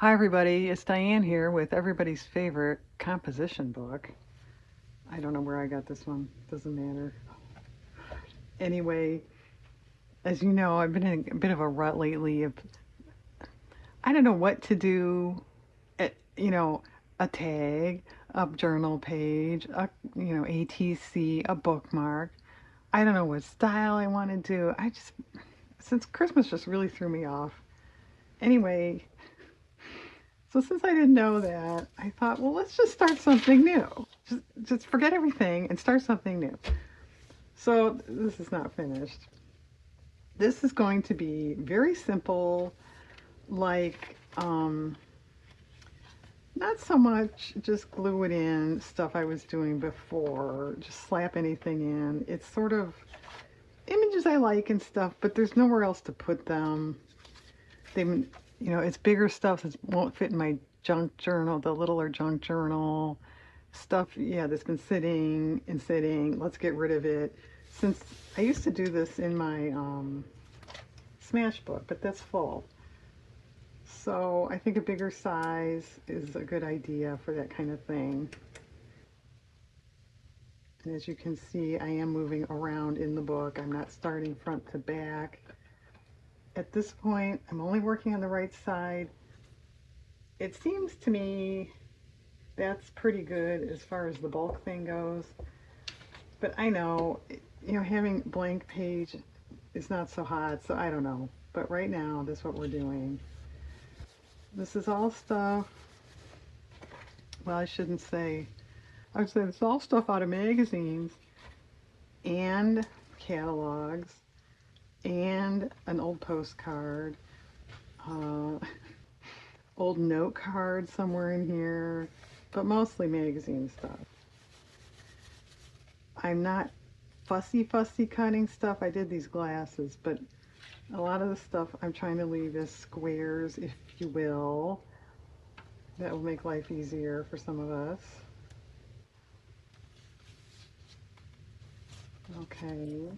Hi, everybody. It's Diane here with everybody's favorite composition book. I don't know where I got this one. Doesn't matter. Anyway, as you know, I've been in a bit of a rut lately of I don't know what to do. You know, a tag, a journal page, ATC, a bookmark. I don't know what style I want to do. Since Christmas just really threw me off. Anyway, so since I didn't know that, I thought, well, let's just start something new. Just forget everything and start something new. So this is not finished. This is going to be very simple, like not so much just glue it in stuff I was doing before, just slap anything in. It's sort of images I like and stuff, but there's nowhere else to put them. It's bigger stuff that won't fit in my junk journal, the littler junk journal stuff. Yeah, that's been sitting and sitting. Let's get rid of it. Since I used to do this in my Smash book, but that's full. So I think a bigger size is a good idea for that kind of thing. And as you can see, I am moving around in the book. I'm not starting front to back. At this point, I'm only working on the right side. It seems to me that's pretty good as far as the bulk thing goes. But I know, having blank page is not so hot, so I don't know. But right now, that's what we're doing. This is all stuff, well, I shouldn't say, I would say it's all stuff out of magazines and catalogs and an old postcard, uh, old note card somewhere in here, but mostly magazine stuff. I'm not fussy cutting stuff. I did these glasses, but a lot of the stuff I'm trying to leave as squares, if you will. That will make life easier for some of us. Okay.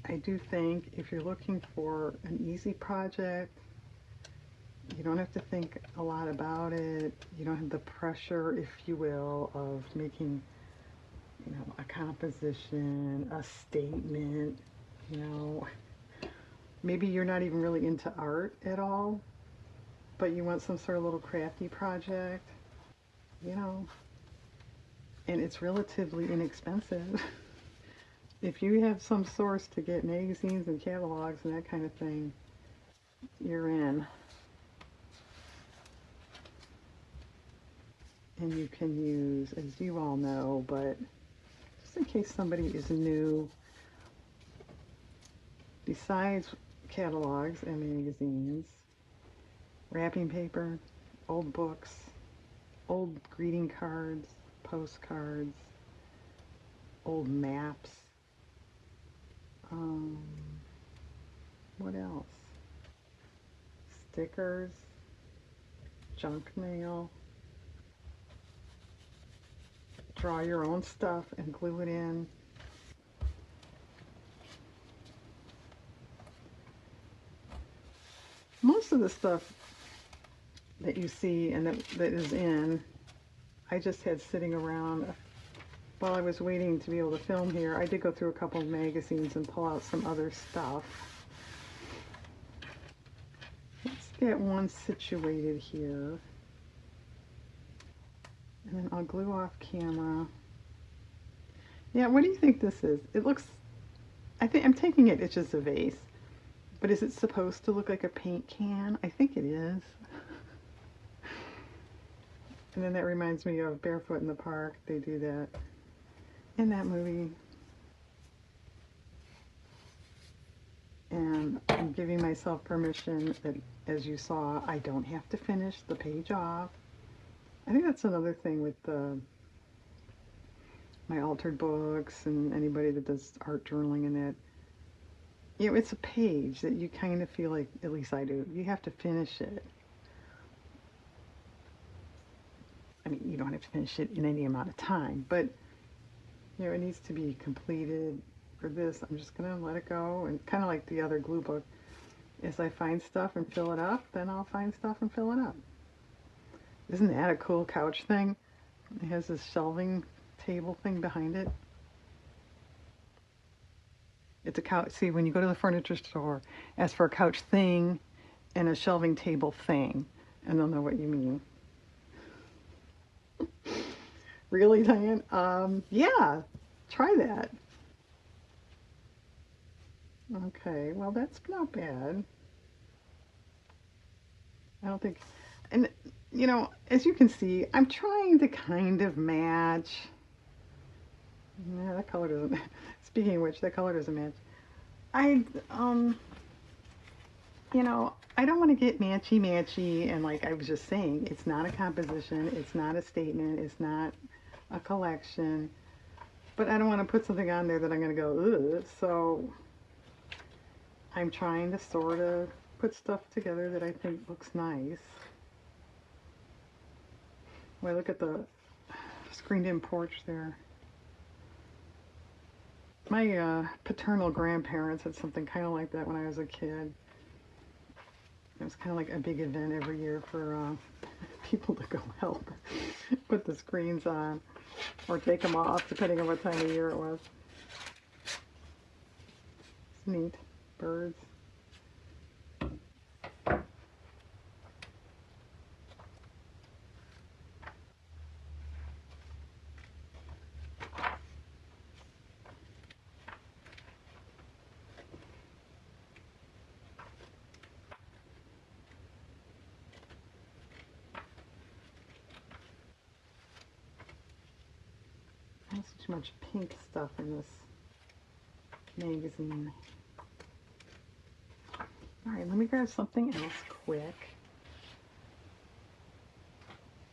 I do think if you're looking for an easy project, you don't have to think a lot about it. You don't have the pressure, if you will, of making, a composition, a statement, you know. Maybe you're not even really into art at all, but you want some sort of little crafty project, you know, and it's relatively inexpensive. If you have some source to get magazines and catalogs and that kind of thing, you're in. And you can use, as you all know, but just in case somebody is new, besides catalogs and magazines, wrapping paper, old books, old greeting cards, postcards, old maps. Um, what else? Stickers, junk mail. Draw your own stuff and glue it in. Most of the stuff that you see and that is in, I just had sitting around while I was waiting to be able to film here. I did go through a couple of magazines and pull out some other stuff. Let's get one situated here. And then I'll glue off camera. Yeah, what do you think this is? It looks, I think I'm taking it's just a vase. But is it supposed to look like a paint can? I think it is. And then that reminds me of Barefoot in the Park. They do that in that movie. And I'm giving myself permission that, as you saw, I don't have to finish the page off. I think that's another thing with my altered books and anybody that does art journaling in it. It's a page that you kind of feel like, at least I do, you have to finish it. I mean, you don't have to finish it in any amount of time, but it needs to be completed. For this, I'm just gonna let it go, and kind of like the other glue book, As I find stuff and fill it up, then I'll find stuff and fill it up. Isn't that a cool couch thing? It has this shelving table thing behind it. It's a couch. See, when you go to the furniture store, ask for a couch thing and a shelving table thing, and they'll know what you mean. Really, Diane? Yeah, try that. Okay, well, that's not bad. I don't think, and as you can see, I'm trying to kind of match. Yeah, that color doesn't. Speaking of which, that color doesn't match. I, I don't want to get matchy matchy, and like I was just saying, it's not a composition, it's not a statement, it's not a collection, but I don't want to put something on there that I'm going to go, ugh. So I'm trying to sort of put stuff together that I think looks nice. Well, look at the screened-in porch there. My paternal grandparents had something kind of like that when I was a kid. It was kind of like a big event every year for people to go help put the screens on or take them off, depending on what time of year it was. It's neat. Birds. There's too much pink stuff in this magazine. All right, let me grab something else quick.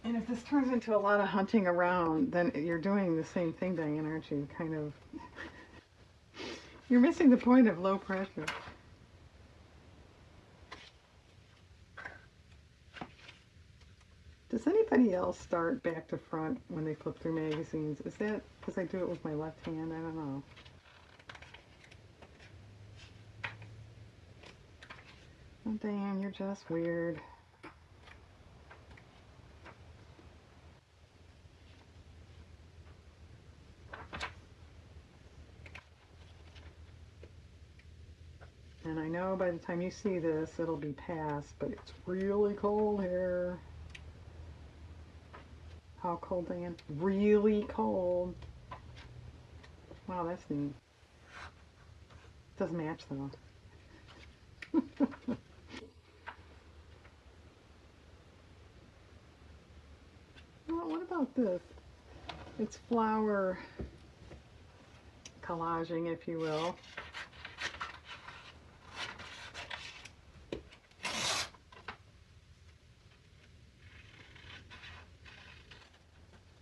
And if this turns into a lot of hunting around, then you're doing the same thing, Diane, aren't you? Kind of. You're missing the point of low pressure. Does anybody else start back to front when they flip through magazines? Is that because I do it with my left hand? I don't know. Oh, Diane, you're just weird. And I know by the time you see this, it'll be past, but it's really cold here. How cold, Diane? Really cold. Wow, that's neat. Doesn't match though. Well, what about this? It's flower collaging, if you will.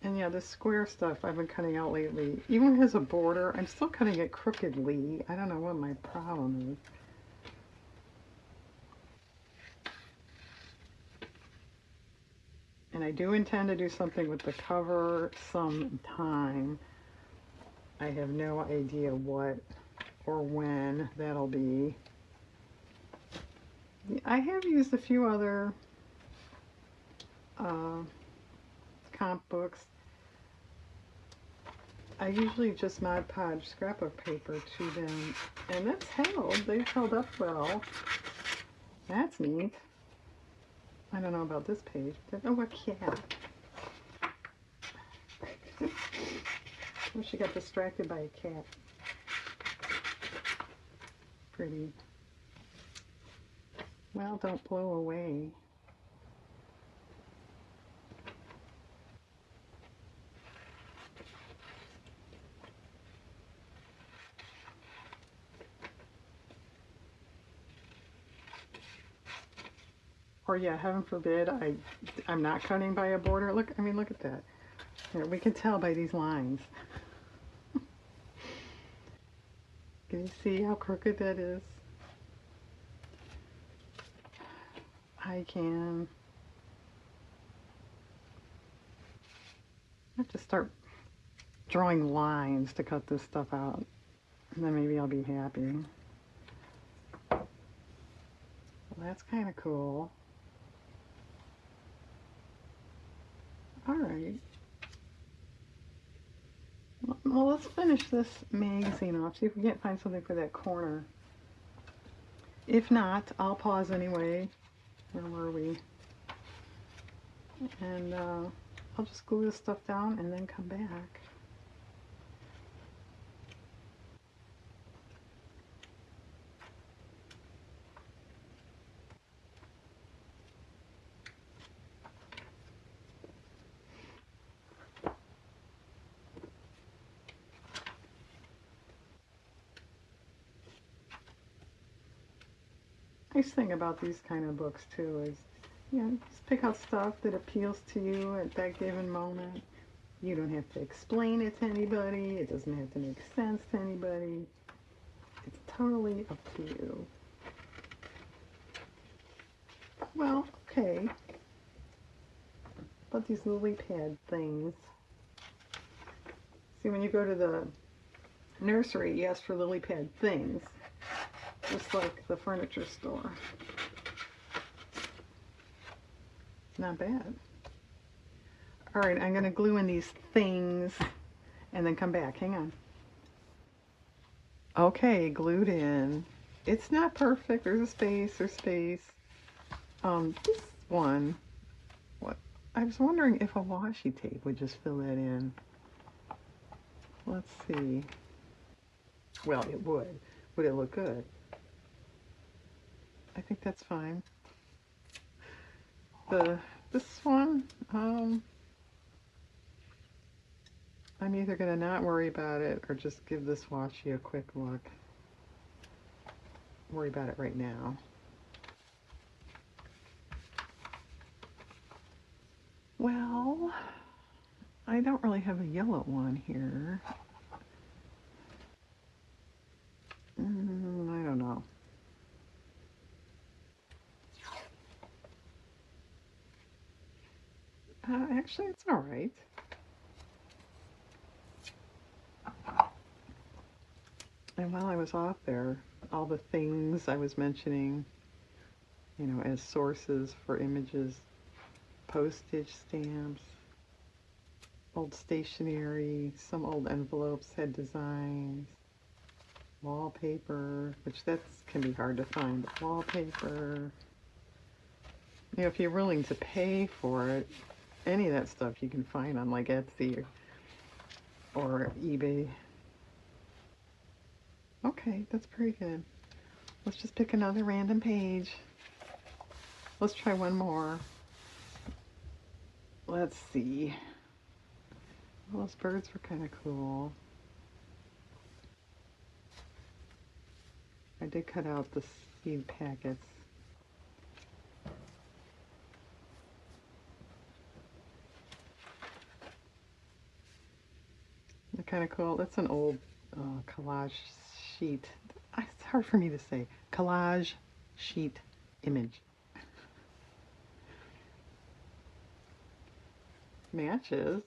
And yeah, this square stuff I've been cutting out lately, even has a border, I'm still cutting it crookedly. I don't know what my problem is. And I do intend to do something with the cover sometime. I have no idea what or when that'll be. I have used a few other comp books. I usually just Mod Podge scrapbook paper to them, and that's held. They've held up well. That's neat. I don't know about this page. Oh, a cat. Oh, she got distracted by a cat. Pretty. Well, don't blow away. Or yeah, heaven forbid, I'm not cutting by a border. Look, I mean, look at that. Here, we can tell by these lines. Can you see how crooked that is? I can. I have to start drawing lines to cut this stuff out, and then maybe I'll be happy. That's kind of cool. All right. Well, let's finish this magazine off. See if we can't find something for that corner. If not, I'll pause anyway. Where were we? And I'll just glue this stuff down and then come back. Nice thing about these kind of books too is, you know, just pick out stuff that appeals to you at that given moment. You don't have to explain it to anybody. It doesn't have to make sense to anybody. It's totally up to you. Well, okay. About these lily pad things. See, when you go to the nursery, you ask for lily pad things, just like the furniture store. Not bad. All right, I'm going to glue in these things and then come back. Hang on. Okay, glued in. It's not perfect. There's a space. There's space. This one, what? I was wondering if a washi tape would just fill that in. Let's see. Well, it would. Would it look good? I think that's fine. This one, I'm either going to not worry about it or just give this washi a quick look. Worry about it right now. Well, I don't really have a yellow one here. I don't know. Actually, it's all right. And while I was off there, all the things I was mentioning, you know, as sources for images, postage stamps, old stationery, some old envelopes had designs, wallpaper, which can be hard to find, but wallpaper. You know, if you're willing to pay for it, any of that stuff you can find on like Etsy or eBay. Okay, that's pretty good. Let's just pick another random page. Let's try one more. Let's see. Well, those birds were kind of cool. I did cut out the seed packets. They're kind of cool. That's an old collage sheet. It's hard for me to say. Collage sheet image. Matches.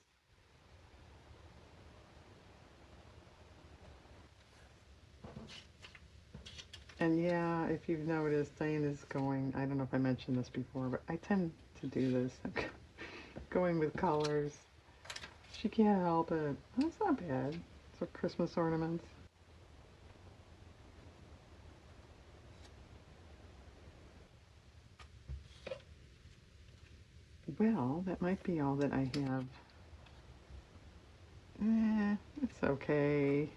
And yeah, if you've noticed, Diane is going, I don't know if I mentioned this before, but I tend to do this. I'm going with colors. She can't help it. That's not bad. For Christmas ornaments. Well, that might be all that I have. It's okay.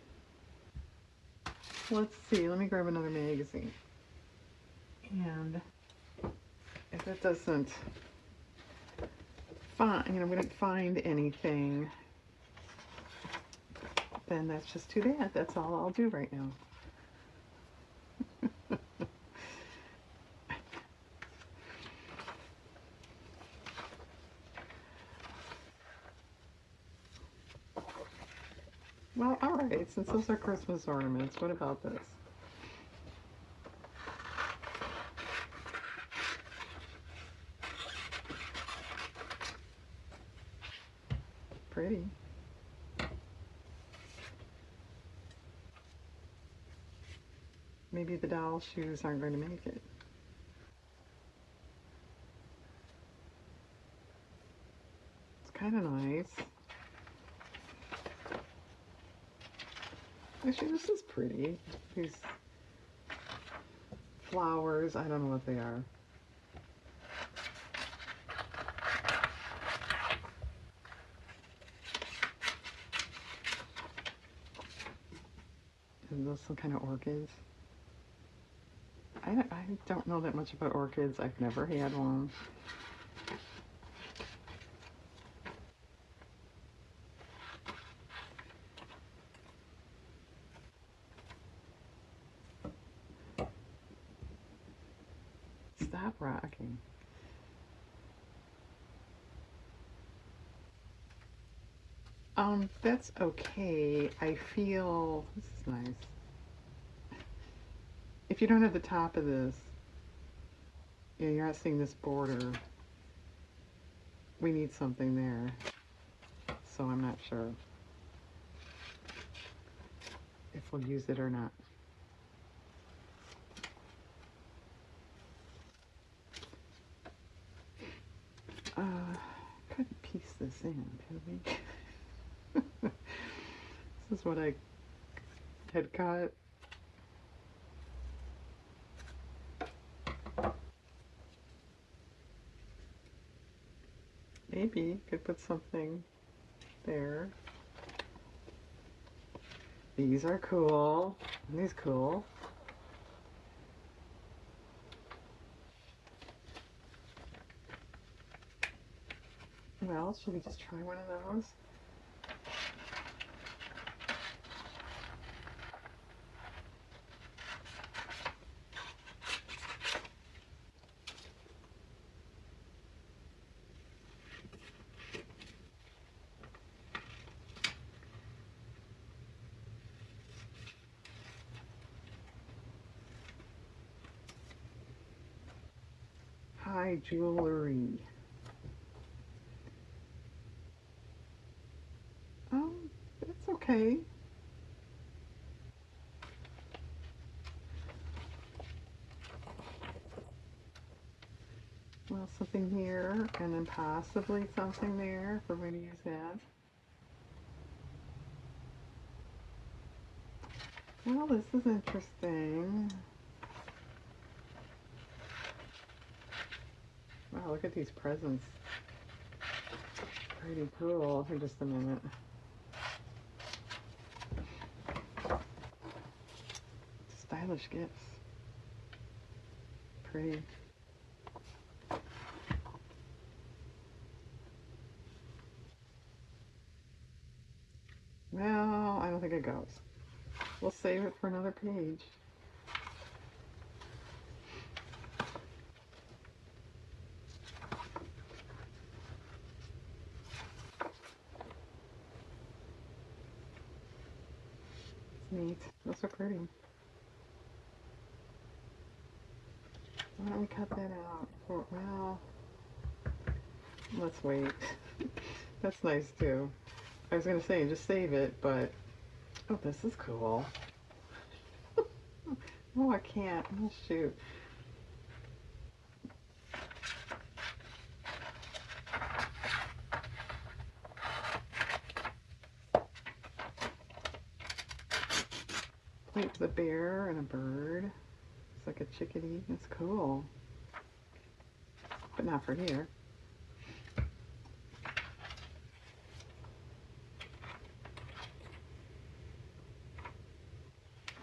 Let's see, let me grab another magazine. And if it doesn't we don't find anything, then that's just too bad. That's all I'll do right now. Well, all right, since those are Christmas ornaments, what about this? Pretty. Maybe the doll shoes aren't going to make it. nice. Actually, this is pretty. These flowers, I don't know what they are. Are those some kind of orchids? I don't know that much about orchids. I've never had one. Stop rocking. That's okay. I feel this is nice. If you don't have the top of this, you know, you're not seeing this border. We need something there. So I'm not sure if we'll use it or not. Couldn't piece this in, could we? This is what I had cut. Maybe could put something there. These are cool. These cool. Well, should we just try one of those? High jewelry. That's okay. Well, something here, and then possibly something there if we're going to use that. Well, this is interesting. Wow, look at these presents. Pretty cool. In just a minute. Stylish gifts. Pretty. Well, I don't think it goes. We'll save it for another page. It's neat. Those are pretty. Why don't we cut that out? Well, let's wait. That's nice too. I was gonna say just save it, but oh, this is cool. Oh, I can't. Oh, shoot. Wait, the bear and a bird. It's like a chickadee. It's cool. But not for here.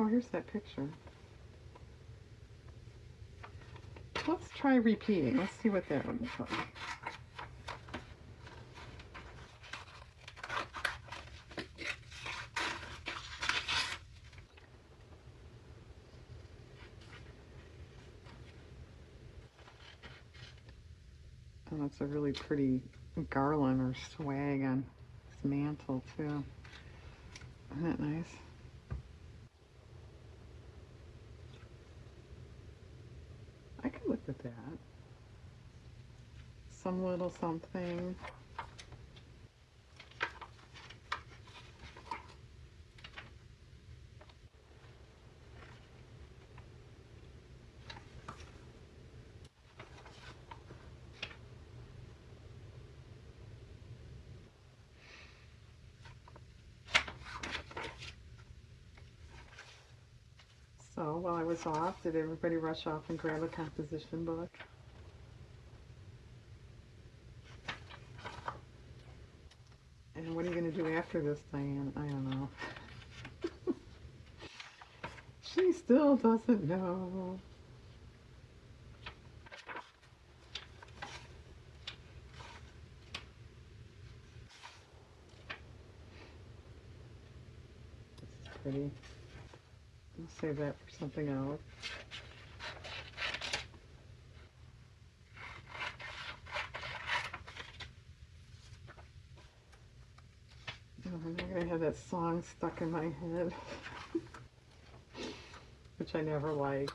Oh, here's that picture. Let's try repeating. Let's see what that one looks like. Oh, that's a really pretty garland or swag on this mantle too. Isn't that nice? I could live with that. Some little something. So while I was off, did everybody rush off and grab a composition book? And what are you going to do after this, Diane? I don't know. She still doesn't know. This is pretty. I'll save that for something else. Oh, I'm not going to have that song stuck in my head, which I never like.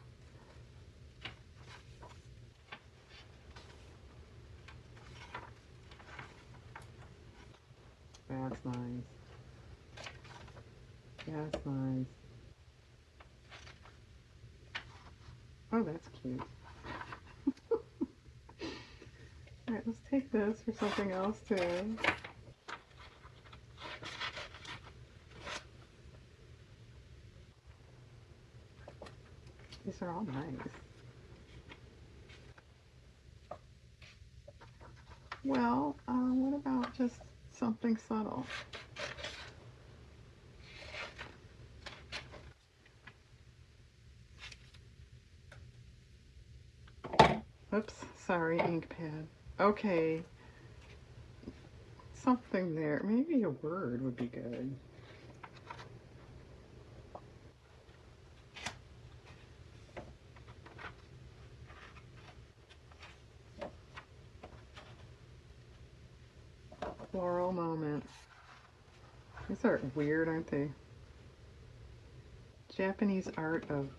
That's nice. That's nice. Oh, that's cute. Alright, let's take this for something else too. These are all nice. Well, what about just something subtle? Oops, sorry, ink pad. Okay, something there. Maybe a word would be good. Floral moment. These are weird, aren't they? Japanese art of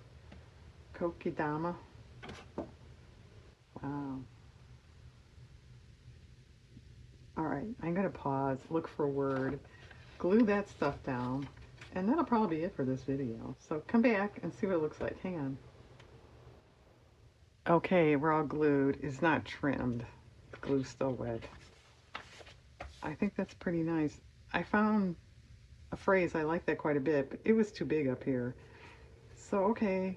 Kokedama. Wow. Alright, I'm going to pause, look for a word, glue that stuff down, and that'll probably be it for this video. So come back and see what it looks like. Hang on. Okay, we're all glued. It's not trimmed. The glue's still wet. I think that's pretty nice. I found a phrase, I like that quite a bit, but it was too big up here. So, okay.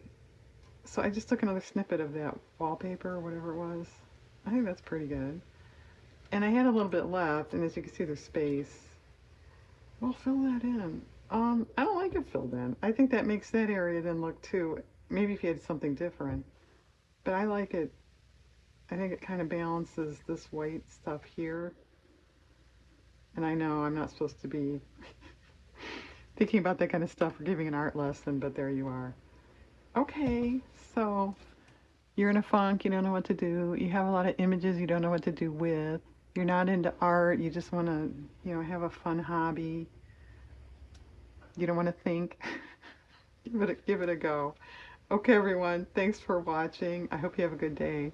So I just took another snippet of that wallpaper or whatever it was. I think that's pretty good. And I had a little bit left, and as you can see, there's space. We'll fill that in. I don't like it filled in. I think that makes that area then look too, maybe if you had something different. But I like it. I think it kind of balances this white stuff here. And I know I'm not supposed to be thinking about that kind of stuff or giving an art lesson, but there you are. Okay, so you're in a funk, you don't know what to do, you have a lot of images you don't know what to do with, you're not into art, you just want to, have a fun hobby, you don't want to think, give it a go. Okay, everyone, thanks for watching. I hope you have a good day.